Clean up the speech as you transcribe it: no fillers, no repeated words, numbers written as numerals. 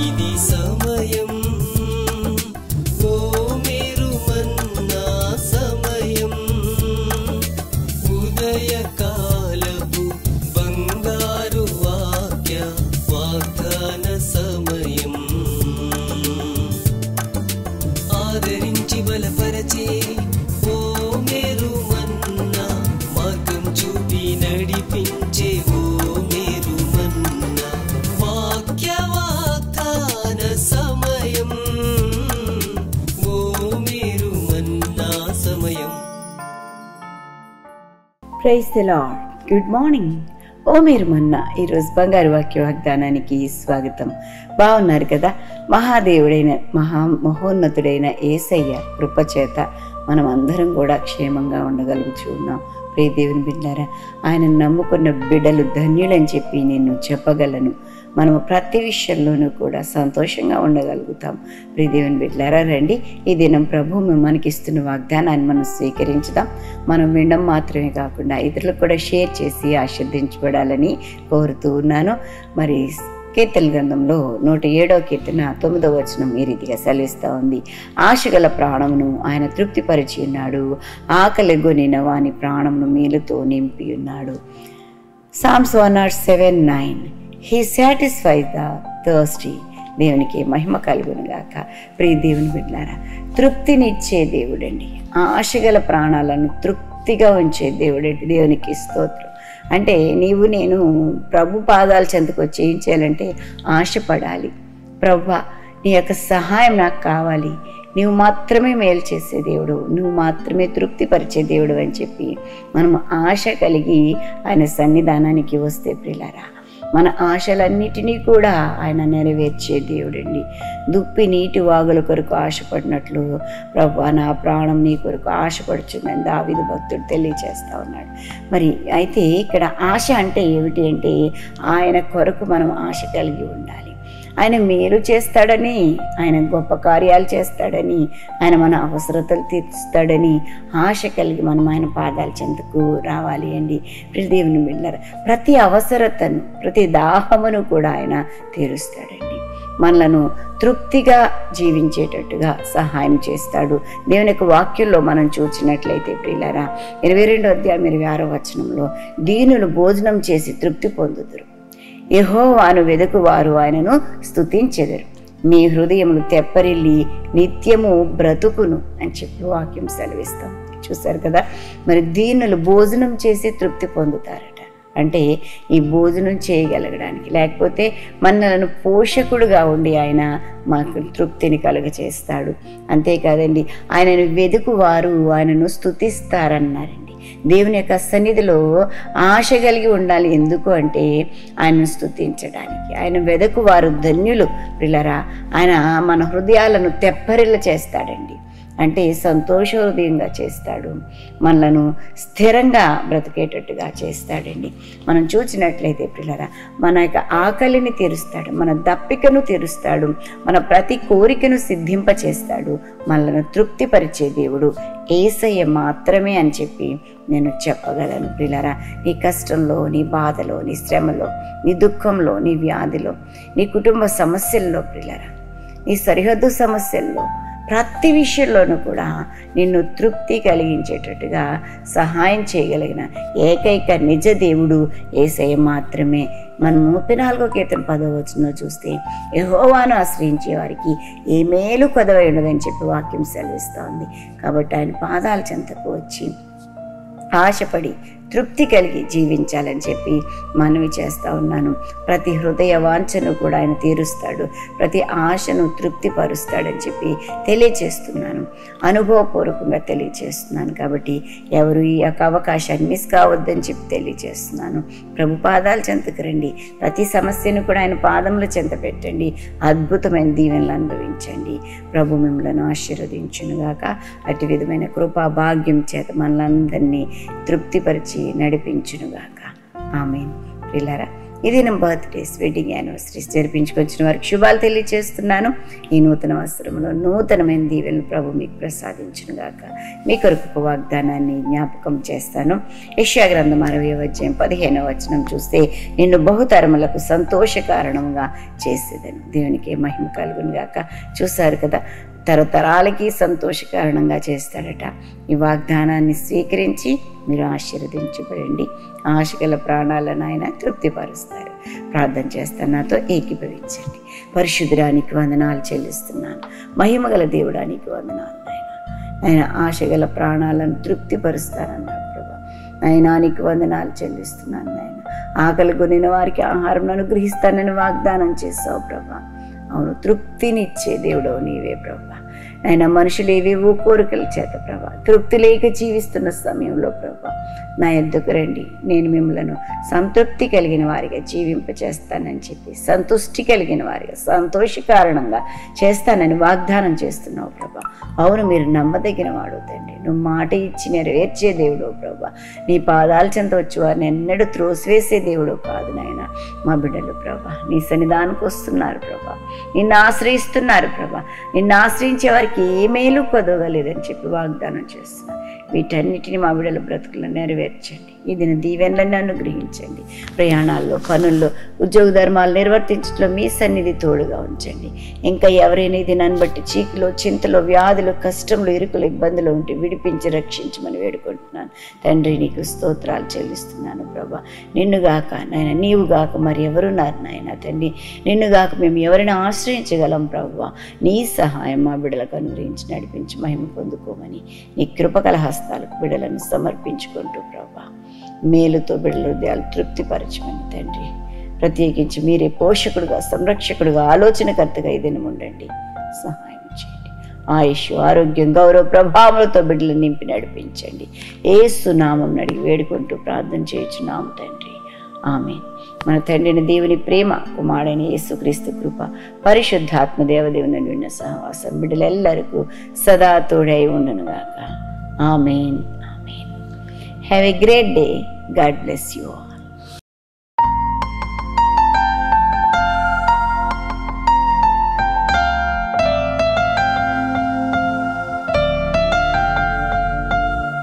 ఇది సమయం, ఓ మీరు మన్నా సమయం, ఉదయకాలపు బంగారు వాగ్దాన సమయం. ఆదరించి బలపరచే ఓ మీరు మన్నా, మార్గం చూపి నడిపించే ఓ మీరు మన్నా, వాగ్దాన సమయం, ఓ మీరు మన్నా సమయం. Praise the Lord. Good morning. ఓ మీరు మన్నా ఈరోజు బంగారు వాక్య వాగ్దానానికి స్వాగతం. బాగున్నారు కదా? మహాదేవుడైన మహోన్నతుడైన యేసయ్య కృపచేత మనం అందరం కూడా క్షేమంగా ఉండగలుగుతున్నాం. ప్రియ దేవుని బిడ్డారా, ఆయన నమ్ముకున్న బిడ్డలు ధన్యులని చెప్పి నేను చెప్పగలను. మనము ప్రతి విషయంలోనూ కూడా సంతోషంగా ఉండగలుగుతాం. ప్రియ దేవుని బిడ్డారా, రండి ఈ దినం ప్రభువు మనకిస్తున్న వాగ్దానాన్ని మనం స్వీకరించుదాం. మనం వినడం మాత్రమే కాకుండా ఇతరులకు కూడా షేర్ చేసి ఆశీర్వదించబడాలని కోరుతూ ఉన్నాను. మరి కీర్తన గ్రంథంలో 107వ కీర్తన 9వ వచనం ఈ రీతిగా సెలవిస్తూ ఉంది. ఆశగల ప్రాణమును ఆయన తృప్తిపరిచి ఉన్నాడు, ఆకలిగొనిన వాని ప్రాణమును మేలుతో నింపి ఉన్నాడు. Psalms 107:9 He satisfies the thirsty. దేవునికి మహిమ కలుగును గాక. ప్రియ దేవుని బిడ్డలారా, తృప్తినిచ్చే దేవుడండి. ఆశగల ప్రాణాలను తృప్తిగా ఉంచే దేవుడండి. దేవునికి స్తోత్రం. అంటే నీవు నేను ప్రభు పాదాల చెంతకు వచ్చి ఏం చేయాలంటే ఆశపడాలి. ప్రభువా, నీ యొక్క సహాయం నాకు కావాలి, నువ్వు మాత్రమే మేలు చేసే దేవుడు, నువ్వు మాత్రమే తృప్తిపరిచే దేవుడు అని చెప్పి మనం ఆశ కలిగి ఆయన సన్నిధానానికి వస్తే ప్రియులారా, మన ఆశలన్నిటినీ కూడా ఆయన నెరవేర్చే దేవుడండి. దుప్పి నీటి వాగుల కొరకు ఆశపడినట్లు ప్రభువా నా ప్రాణం నీ కొరకు ఆశపడుచుందని దావీదు భక్తుడు తెలియచేస్తూ ఉన్నాడు. మరి అయితే ఇక్కడ ఆశ అంటే ఏమిటి అంటే ఆయన కొరకు మనం ఆశ కలిగి ఉండాలి. ఆయన మేలు చేస్తాడని, ఆయన గొప్ప కార్యాలు చేస్తాడని, ఆయన మన అవసరతలు తీర్చుతాడని ఆశ కలిగి మనం ఆయన పాదాల చెంతకు రావాలి అండి. దేవుని బిడ్డలారా, ప్రతి అవసరతను ప్రతి దాహమును కూడా ఆయన తీరుస్తాడండి. మనలను తృప్తిగా జీవించేటట్టుగా సహాయం చేస్తాడు. దేవుని యొక్క వాక్యంలో మనం చూసినట్లయితే ప్రియులారా 22వ అధ్యాయం 26వ వచనంలో దీనులు భోజనం చేసి తృప్తి పొందుదురు, యెహోవాను వెదకువారు ఆయనను స్తుతించెదరు, మీ హృదయములు తెప్పరిల్లి నిత్యము బ్రతుకును అని చెప్పి వాక్యం సెలవిస్తాం. చూశారు కదా? మరి దీనులు భోజనం చేసి తృప్తి పొందుతారట. అంటే ఈ భోజనం చేయగలగడానికి, లేకపోతే మనలను పోషకుడుగా ఉండి ఆయన మాకు తృప్తిని కలుగచేస్తాడు. అంతేకాదండి, ఆయనను వెదుకువారు ఆయనను స్తుతిస్తారన్నారండి. దేవుని యొక్క సన్నిధిలో ఆశ కలిగి ఉండాలి. ఎందుకు అంటే ఆయనను స్తుతించడానికి. ఆయన వెదకు వారు ధన్యులు ప్రియులారా. ఆయన మన హృదయాలను తెప్పరిల్ల చేస్తాడండి. అంటే సంతోష హృదయంగా చేస్తాడు, మనలను స్థిరంగా బ్రతికేటట్టుగా చేస్తాడండి. మనం చూసినట్లయితే ప్రియులారా, మన యొక్క ఆకలిని తీరుస్తాడు, మన దప్పికను తీరుస్తాడు, మన ప్రతి కోరికను సిద్ధింపచేస్తాడు. మనలను తృప్తిపరిచే దేవుడు యేసయ్య మాత్రమే అని చెప్పి నేను చెప్పగలను. ప్రియులారా, నీ కష్టంలో, నీ బాధలో, నీ శ్రమలో, నీ దుఃఖంలో, నీ వ్యాధిలో, నీ కుటుంబ సమస్యల్లో ప్రియులారా, నీ సరిహద్దు సమస్యల్లో, ప్రతి విషయంలోనూ కూడా నిన్ను తృప్తి కలిగించేటట్టుగా సహాయం చేయగలిగిన ఏకైక నిజ దేవుడు యేసయ్య మాత్రమే. మనం 34వ కీర్తన 10వ వచనంలో చూస్తే యెహోవాను ఆశ్రయించే వారికి ఏ మేలు కొదవై ఉండదని చెప్పి వాక్యం సెలవిస్తోంది. కాబట్టి ఆయన పాదాల చెంతకు వచ్చి ఆశపడి తృప్తి కలిగి జీవించాలని చెప్పి మనవి చేస్తూ ఉన్నాను. ప్రతి హృదయ వాంఛను కూడా ఆయన తీరుస్తాడు, ప్రతి ఆశను తృప్తిపరుస్తాడని చెప్పి తెలియచేస్తున్నాను, అనుభవపూర్వకంగా తెలియచేస్తున్నాను. కాబట్టి ఎవరు ఈ యొక్క అవకాశాన్ని మిస్ కావద్దని చెప్పి తెలియచేస్తున్నాను. ప్రభు పాదాల చెంతకు రండి, ప్రతి సమస్యను కూడా ఆయన పాదముల చెంత పెట్టండి, అద్భుతమైన దీవెనలు అనుభవించండి. ప్రభు మిమ్మల్ని ఆశీర్వదించునుగాక. అటు విధమైన కృపా భాగ్యం చేత మనలందరినీ తృప్తిపరిచి నడిపించునుగాక. ఆమేన్. ప్రియులారా, ఈ దినం బర్త్డేస్, వెడ్డింగ్ యానివర్సరీస్ జరిపించుకొచ్చిన వారికి శుభాలు తెలియజేస్తున్నాను. ఈ నూతన వస్త్రంలో నూతనమైన దీవెనలు ప్రభు మీకు ప్రసాదించును గాక. మీ కొరకు ఒక వాగ్దానాన్ని జ్ఞాపకం చేస్తాను. యెషయా గ్రంథం 60వ అధ్యాయం 15వ వచనం చూస్తే, నిన్ను బహుతరములకు సంతోష కారణంగా చేసేదను. దేవునికి మహిమ కలుగును గాక. చూశారు కదా, తరతరాలకి సంతోష కారణంగా చేస్తాడట. ఈ వాగ్దానాన్ని స్వీకరించి మీరు ఆశీర్వదించబడండి. ఆశగల ప్రాణాలను ఆయన తృప్తిపరుస్తారు. ప్రార్థన చేస్తాను, నాతో ఏకీభవించండి. పరిశుద్ధుడానికి వందనాలు చెల్లిస్తున్నాను. మహిమగల దేవుడానికి వందనాలు నాయన. ఆయన ఆశగల ప్రాణాలను తృప్తిపరుస్తారన్నారు ప్రభా. నయనానికి వందనాలు చెల్లిస్తున్నాను నాయన. ఆకలి కొనిన వారికి ఆహారం అనుగ్రహిస్తానని వాగ్దానం చేసావు ప్రభా. అవును, తృప్తినిచ్చే దేవుడవు నీవే ప్రభా. ఆయన మనుషులు ఏవేవో కోరికల చేత ప్రభా తృప్తి లేక జీవిస్తున్న సమయంలో ప్రభా నా యొద్దకు రండి, నేను మిమ్మలను సంతృప్తి కలిగిన వారిగా జీవింపచేస్తానని చెప్పి, సంతుష్టి కలిగిన వారిగా, సంతోష కారణంగా చేస్తానని వాగ్దానం చేస్తున్నావు ప్రభా. అవును, మీరు నమ్మదగిన వాడు తండ్రి. నువ్వు మాట ఇచ్చి నెరవేర్చే దేవుడు ప్రభా. నీ పాదాల చెంత వచ్చి వారిని ఎన్నడూ త్రోసివేసే దేవుడు కాదు నాయన. మా బిడ్డలు ప్రభా నీ సన్నిధానికి వస్తున్నారు ప్రభా, నిన్ను ఆశ్రయిస్తున్నారు ప్రభా. నిన్ను ఆశ్రయించే వారికి ఏ మేలు కొదవలేదని చెప్పి వాగ్దానం చేస్తున్నారు. వీటన్నిటిని మా బిడ్డల బ్రతుకులను నెరవేర్చండి. ఈ దిన దీవెనలను అనుగ్రహించండి. ప్రయాణాల్లో, పనుల్లో, ఉద్యోగ ధర్మాలు నిర్వర్తించడంలో మీ సన్నిధి తోడుగా ఉంచండి. ఇంకా ఎవరైనా ఈ దినాన్ని బట్టి చీకులో, చింతలో, వ్యాధులు, కష్టంలో, ఇరుకులు, ఇబ్బందులు ఉంటే విడిపించి రక్షించమని వేడుకుంటున్నాను తండ్రి. నీకు స్తోత్రాలు చెల్లిస్తున్నాను ప్రభా. నిన్నుగాక నాయన, నీవుగాక మరి ఎవరున్నారు నాయన తండ్రి. నిన్నుగాక మేము ఎవరిని ఆశ్రయించగలం ప్రభా. నీ సహాయం మా బిడ్డలకు అనుగ్రహించి నడిపించి మహిమ పొందుకోమని నీ కృపకల హస్తాలకు బిడ్డలను సమర్పించుకుంటూ ప్రభా మేలుతో బిడ్డల హృదయాలు తృప్తిపరచమని తండ్రి. ప్రత్యేకించి మీరే పోషకుడుగా, సంరక్షకుడుగా, ఆలోచనకర్తగా ఇదిని ఉండండి. సహాయం చేయండి. ఆయుష్, ఆరోగ్యం, గౌరవ ప్రభావాలతో బిడ్డలు నింపి నడిపించండి. యేసు నామం అడిగి వేడుకుంటూ ప్రార్థన చేయుచున్నాము తండ్రి. ఆమేన్. మన తండ్రిని దేవుని ప్రేమ, కుమారుడైన యేసుక్రీస్తు కృప, పరిశుద్ధాత్మ దేవదేవుని విన్న సహవాసం బిడ్డలెల్లరికూ సదా తోడై ఉండునుగాక. ఆమేన్. ఆమేన్. Have a great day. God bless you all.